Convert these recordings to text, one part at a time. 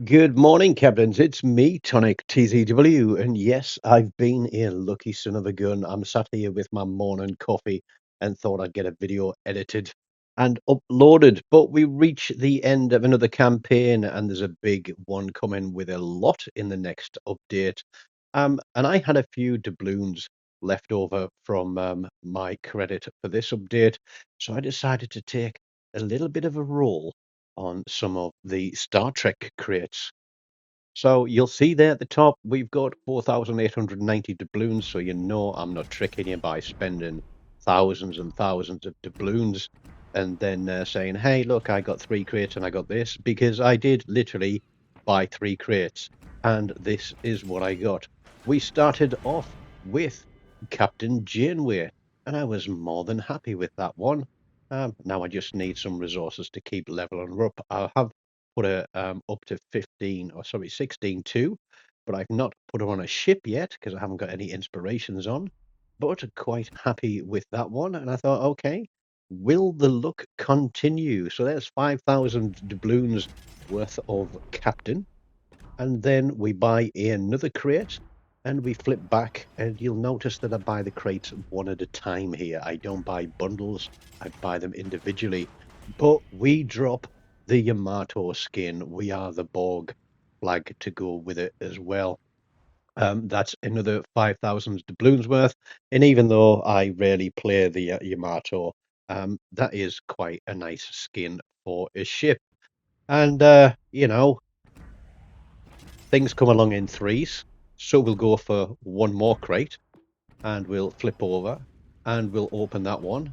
Good morning, Captains. It's me, TONIK TZW, and yes, I've been a lucky son of a gun. I'm sat here with my morning coffee and thought I'd get a video edited and uploaded. But we reach the end of another campaign, and there's a big one coming with a lot in the next update. And I had a few doubloons left over from my credit for this update, so I decided to take a little bit of a roll on some of the Star Trek crates. So you'll see there at the top, we've got 4,890 doubloons. So you know I'm not tricking you by spending thousands and thousands of doubloons and then saying, hey, look, I got three crates and I got this, because I did literally buy three crates and this is what I got. We started off with Captain Janeway and I was more than happy with that one. Now I just need some resources to keep leveling her up. I have put her up to 15, or sorry, 16 too, but I've not put her on a ship yet because I haven't got any inspirations on. But quite happy with that one. And I thought, okay, will the luck continue? So there's 5,000 doubloons worth of Captain. And then we buy another crate and we flip back, and you'll notice that I buy the crates one at a time here. I don't buy bundles, I buy them individually. But we drop the Yamato skin. We are the Borg flag to go with it as well. That's another 5,000 doubloons worth. And even though I rarely play the Yamato, that is quite a nice skin for a ship. And, things come along in threes. So we'll go for one more crate and we'll flip over and we'll open that one.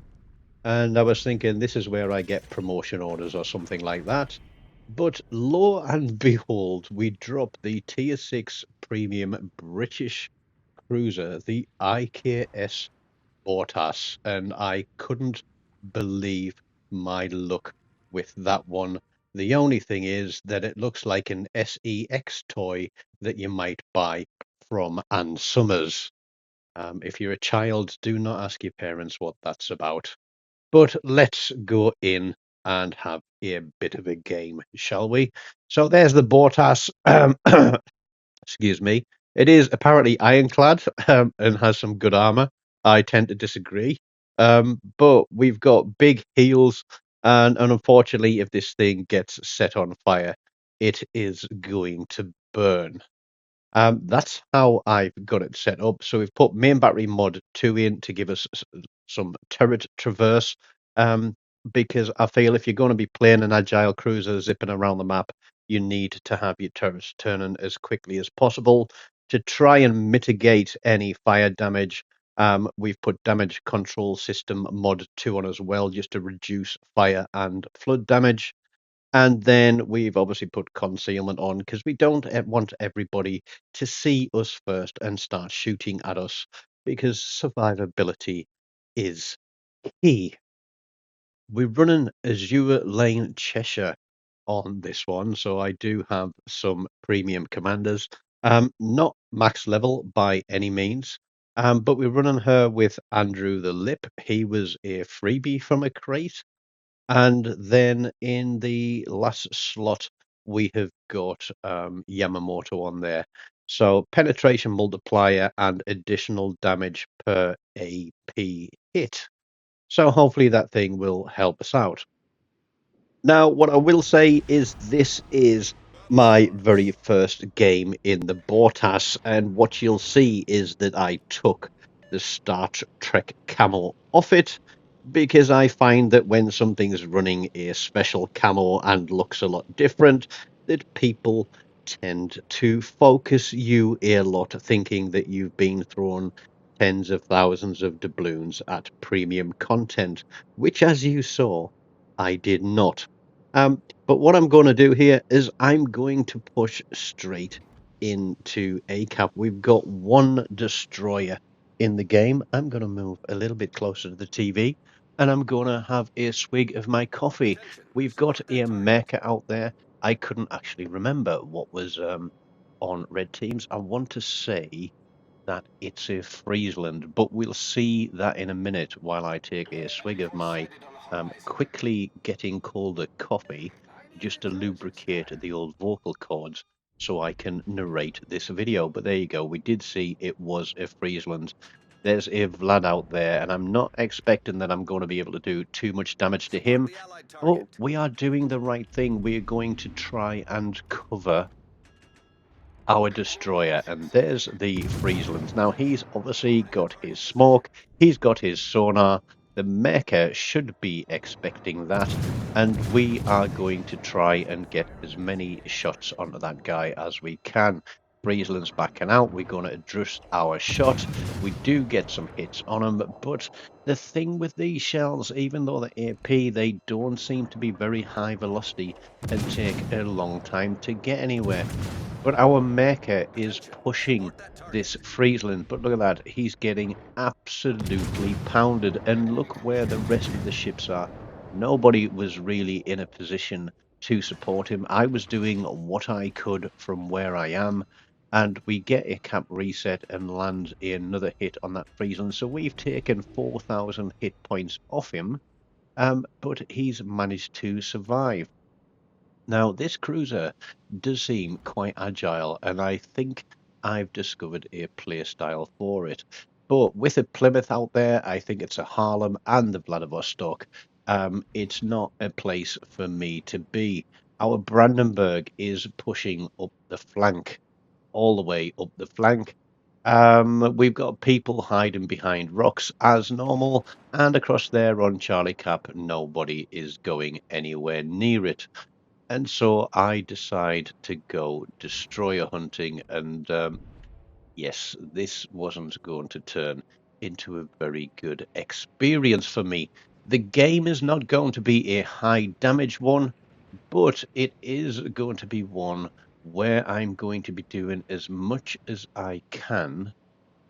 And I was thinking this is where I get promotion orders or something like that. But lo and behold, we drop the Tier 6 Premium British Cruiser, the IKS Bortas, and I couldn't believe my luck with that one. The only thing is that it looks like an SEX toy that you might buy from Ann Summers. If you're a child, do not ask your parents what that's about. But let's go in and have a bit of a game, shall we? So there's the Bortas. Excuse me. It is apparently ironclad and has some good armor. I tend to disagree. But we've got big heels, and unfortunately, if this thing gets set on fire, it is going to burn. That's how I've got it set up. So we've put main battery mod 2 in to give us some turret traverse. Um, because I feel if you're going to be playing an agile cruiser zipping around the map, you need to have your turrets turning as quickly as possible to try and mitigate any fire damage. We've put damage control system mod 2 on as well, just to reduce fire and flood damage. And then we've obviously put concealment on because we don't want everybody to see us first and start shooting at us, because survivability is key. We're running Azure Lane Cheshire on this one, so I do have some premium commanders. Not max level by any means, but we're running her with Andrew the Lip. He was a freebie from a crate. And then in the last slot, we have got Yamamoto on there. So penetration multiplier and additional damage per AP hit. So hopefully that thing will help us out. Now, what I will say is this is my very first game in the Bortas, and what you'll see is that I took the Star Trek camo off it, because I find that when something's running a special camo and looks a lot different, that people tend to focus you a lot, thinking that you've been thrown tens of thousands of doubloons at premium content, which, as you saw, I did not. But what I'm going to do here is I'm going to push straight into ACAP. We've got one destroyer in the game. I'm going to move a little bit closer to the TV and I'm going to have a swig of my coffee. We've got a mecha out there. I couldn't actually remember what was on Red Teams. I want to say that it's a Friesland, but we'll see that in a minute while I take a swig of my quickly getting colder coffee. just to lubricate the old vocal cords so I can narrate this video. But there you go. We did see it was a Friesland. There's a Vlad out there, and I'm not expecting that I'm going to be able to do too much damage to him. But we are doing the right thing. We're going to try and cover our destroyer, and there's the Friesland. Now he's obviously got his smoke, he's got his sonar. The mecha should be expecting that, and we are going to try and get as many shots onto that guy as we can. Friesland's backing out. We're going to adjust our shot. We do get some hits on him, but the thing with these shells, even though the AP, they don't seem to be very high velocity and take a long time to get anywhere. But our mecha is pushing this Friesland. But look at that. He's getting absolutely pounded. And look where the rest of the ships are. Nobody was really in a position to support him. I was doing what I could from where I am. And we get a cap reset and land another hit on that Friesland. So we've taken 4,000 hit points off him. But he's managed to survive. Now, this cruiser does seem quite agile, and I think I've discovered a playstyle for it. But with a Plymouth out there, I think it's a Harlem and the Vladivostok. It's not a place for me to be. Our Brandenburg is pushing up the flank, all the way up the flank. We've got people hiding behind rocks as normal, and across there on Charlie Cap, nobody is going anywhere near it. And so I decide to go destroyer hunting, and yes, this wasn't going to turn into a very good experience for me. The game is not going to be a high damage one, but it is going to be one where I'm going to be doing as much as I can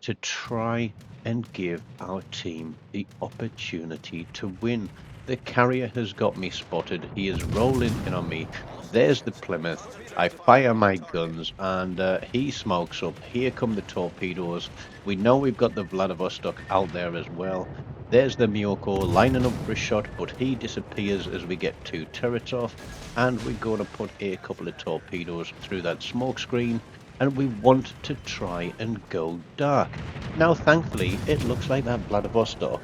to try and give our team the opportunity to win. The carrier has got me spotted. He is rolling in on me. There's the Plymouth. I fire my guns, and he smokes up. Here come the torpedoes. We know we've got the Vladivostok out there as well. There's the Myoko lining up for a shot, but he disappears as we get 2 turrets off, and we're going to put a couple of torpedoes through that smoke screen, and we want to try and go dark. Now, thankfully, it looks like that Vladivostok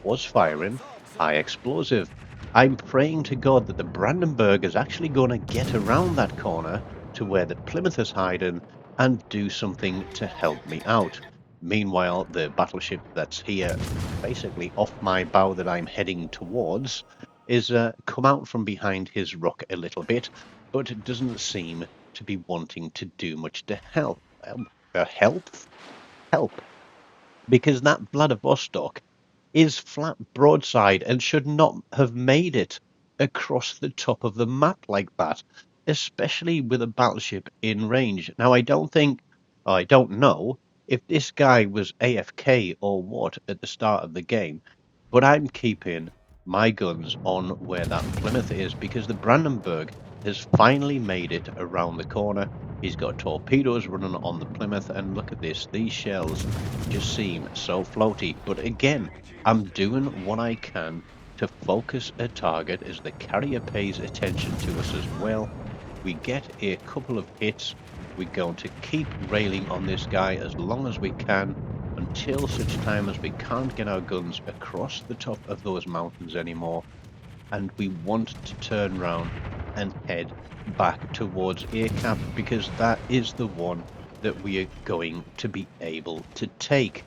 was firing high explosive. I'm praying to God that the Brandenburg is actually going to get around that corner to where the Plymouth is hiding and do something to help me out. Meanwhile, the battleship that's here, basically off my bow that I'm heading towards, is come out from behind his rock a little bit, but it doesn't seem to be wanting to do much to help. Help, because that Vladivostok is flat broadside and should not have made it across the top of the map like that, especially with a battleship in range. Now, I don't know if this guy was AFK or what at the start of the game, but I'm keeping my guns on where that Plymouth is because the Brandenburg has finally made it around the corner. He's got torpedoes running on the Plymouth, and look at this. These shells just seem so floaty. But again, I'm doing what I can to focus a target as the carrier pays attention to us as well. We get a couple of hits. We're going to keep railing on this guy as long as we can until such time as we can't get our guns across the top of those mountains anymore. And we want to turn around and head back towards ACAP because that is the one that we are going to be able to take.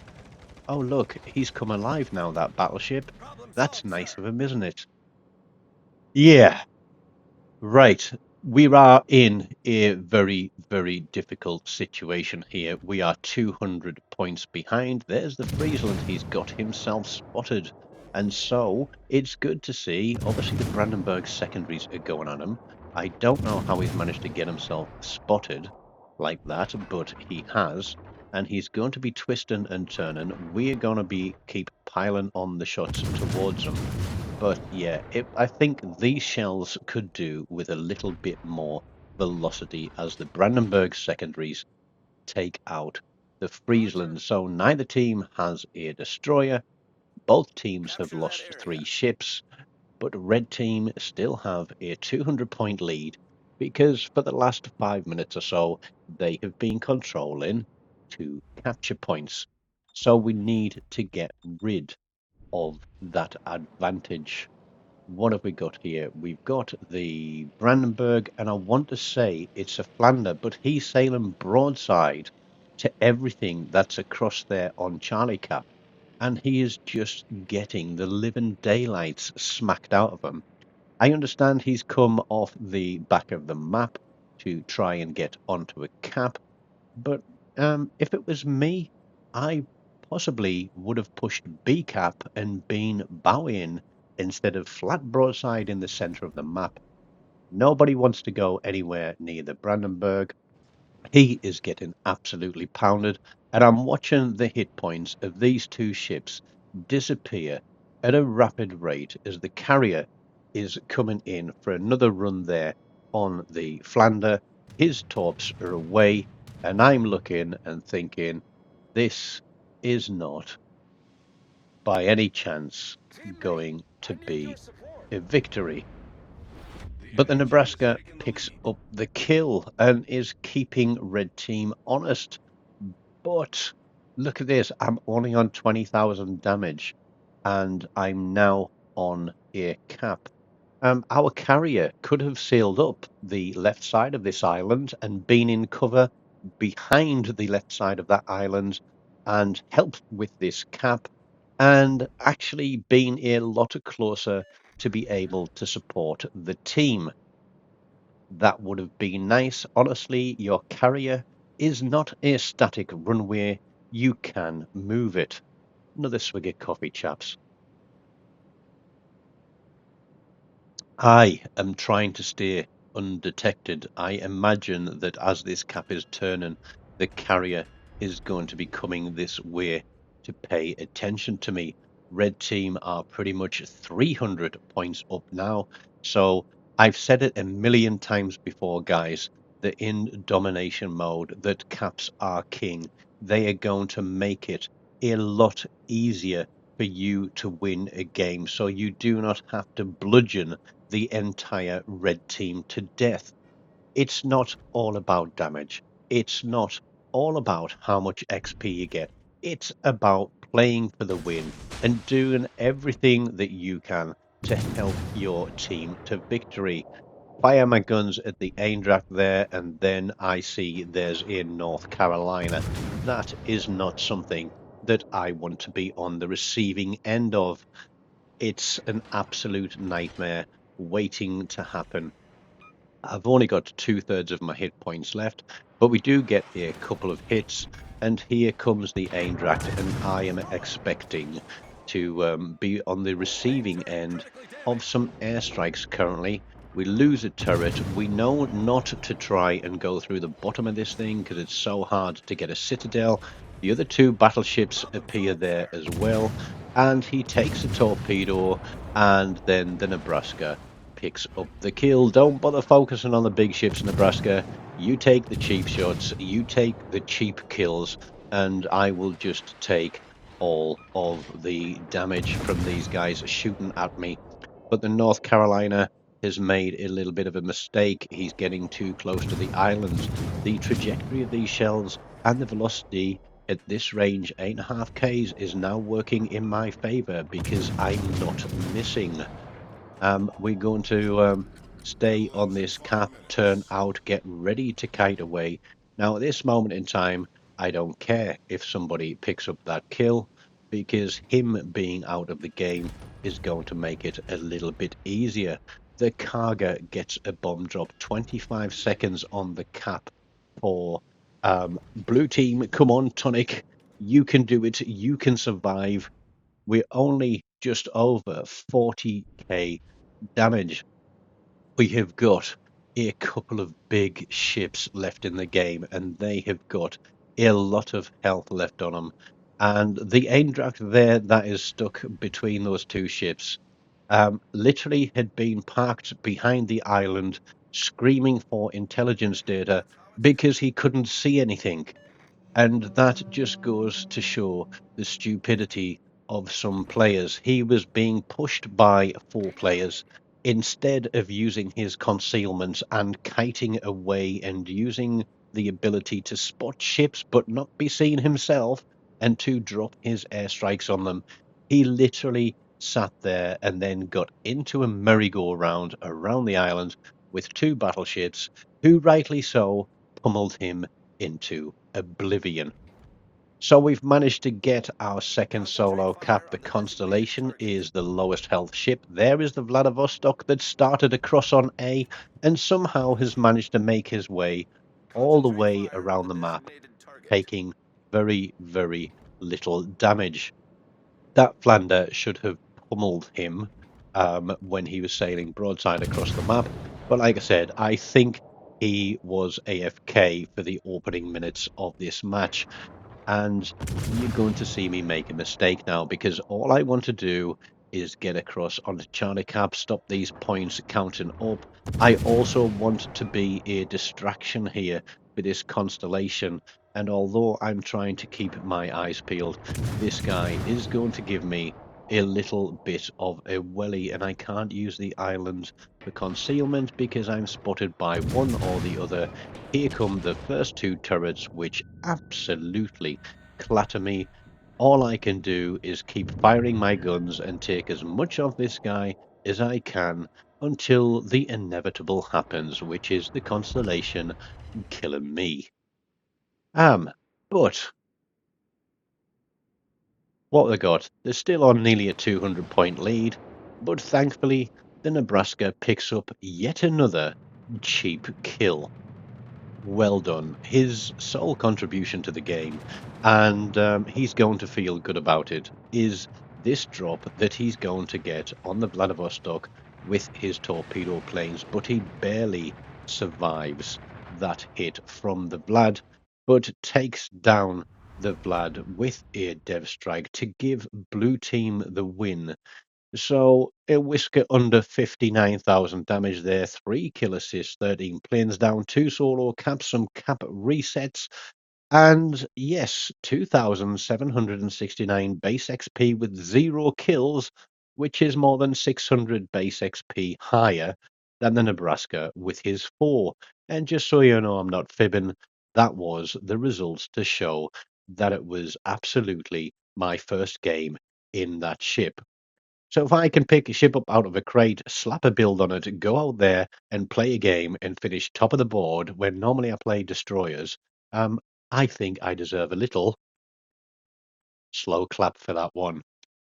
Oh look, he's come alive now, that battleship. That's nice of him, isn't it? Yeah, right. We are in a very, very difficult situation here. We are 200 points behind. There's the Friesland. He's got himself spotted. And so it's good to see. Obviously, the Brandenburg secondaries are going on him. I don't know how he's managed to get himself spotted like that, but he has. And he's going to be twisting and turning. We're going to be keep piling on the shots towards him. But yeah, I think these shells could do with a little bit more velocity as the Brandenburg secondaries take out the Friesland. So neither team has a destroyer. Both teams have lost 3 ships. but red team still have a 200-point lead because for the last 5 minutes or so, they have been controlling 2 capture points. So we need to get rid of that advantage. What have we got here? We've got the Brandenburg, and I want to say it's a Flander, but he's sailing broadside to everything that's across there on Charlie Cap, and he is just getting the living daylights smacked out of him. I understand he's come off the back of the map to try and get onto a cap, but if it was me, I possibly would have pushed B cap and been bowing instead of flat broadside in the center of the map. Nobody wants to go anywhere near the Brandenburg. He is getting absolutely pounded, and I'm watching the hit points of these two ships disappear at a rapid rate as the carrier is coming in for another run there on the Flander. His torps are away, and I'm looking and thinking, this is not by any chance going to be a victory. But the Nebraska picks up the kill and is keeping red team honest. But look at this, I'm only on 20,000 damage and I'm now on a cap. Our carrier could have sailed up the left side of this island and been in cover behind the left side of that island and helped with this cap and actually been a lot closer to be able to support the team. That would have been nice. Honestly, your carrier is not a static runway. You can move it. Another swig of coffee, chaps. I am trying to stay undetected. I imagine that as this cap is turning, the carrier is going to be coming this way to pay attention to me. Red team are pretty much 300 points up now. So I've said it a million times before, guys, that in domination mode, that caps are king. They are going to make it a lot easier for you to win a game. So you do not have to bludgeon the entire red team to death. It's not all about damage. It's not all about how much XP you get. It's about playing for the win and doing everything that you can to help your team to victory. Fire my guns at the Eindracht there, and then I see there's in North Carolina. That is not something that I want to be on the receiving end of. It's an absolute nightmare waiting to happen. I've only got 2/3 of my hit points left, but we do get a couple of hits, and here comes the Eindracht, and I am expecting to be on the receiving end of some airstrikes currently. We lose a turret. We know not to try and go through the bottom of this thing because it's so hard to get a citadel. The other two battleships appear there as well, and he takes a torpedo, and then the Nebraska picks up the kill. Don't bother focusing on the big ships, Nebraska. You take the cheap shots, you take the cheap kills, and I will just take all of the damage from these guys shooting at me. But the North Carolina has made a little bit of a mistake. He's getting too close to the islands. The trajectory of these shells and the velocity at this range, 8.5 Ks, is now working in my favor because I'm not missing. We're going to stay on this cap, turn out, get ready to kite away. Now, at this moment in time, I don't care if somebody picks up that kill because him being out of the game is going to make it a little bit easier. The Karga gets a bomb drop, 25 seconds on the cap for blue team. Come on, TONIK. You can do it. You can survive. We're only just over 40k damage. We have got a couple of big ships left in the game, and they have got a lot of health left on them. And the Eindracht there that is stuck between those two ships literally had been parked behind the island screaming for intelligence data because he couldn't see anything. And that just goes to show the stupidity of some players. He was being pushed by 4 players. Instead of using his concealment and kiting away and using the ability to spot ships but not be seen himself and to drop his airstrikes on them, he literally sat there and then got into a merry-go-round around the island with 2 battleships who, rightly so, pummeled him into oblivion. So we've managed to get our second solo cap. The Constellation is the lowest health ship. There is the Vladivostok that started across on A and somehow has managed to make his way all the way around the map, taking very, very little damage. That Flander should have pummeled him when he was sailing broadside across the map. But like I said, I think he was AFK for the opening minutes of this match. And you're going to see me make a mistake now, because all I want to do is get across onto Charlie Cap, stop these points counting up. I also want to be a distraction here for this Constellation. And although I'm trying to keep my eyes peeled, this guy is going to give me a little bit of a welly, and I can't use the island for concealment because I'm spotted by one or the other. Here come the first 2 turrets, which absolutely clatter me. All I can do is keep firing my guns and take as much of this guy as I can until the inevitable happens, which is the Constellation killing me. But what they got? They're still on nearly a 200-point lead, but thankfully the Nebraska picks up yet another cheap kill. Well done. His sole contribution to the game, and he's going to feel good about it, is this drop that he's going to get on the Vladivostok with his torpedo planes, but he barely survives that hit from the Vlad, but takes down the Vlad with a dev strike to give blue team the win. So a whisker under 59,000 damage there, 3 kill assists, 13 planes down, 2 solo caps, some cap resets, and yes, 2,769 base XP with 0 kills, which is more than 600 base XP higher than the Nebraska with his 4. And just so you know I'm not fibbing, that was the results to show that it was absolutely my first game in that ship. So if I can pick a ship up out of a crate, slap a build on it, go out there and play a game and finish top of the board when normally I play destroyers, I think I deserve a little slow clap for that one.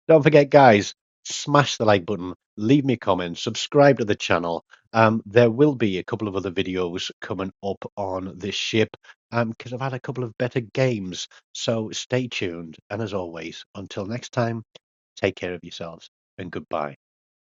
Don't forget, guys, smash the like button, leave me a comment, subscribe to the channel. There will be a couple of other videos coming up on this ship because I've had a couple of better games. So stay tuned. And as always, until next time, take care of yourselves and goodbye.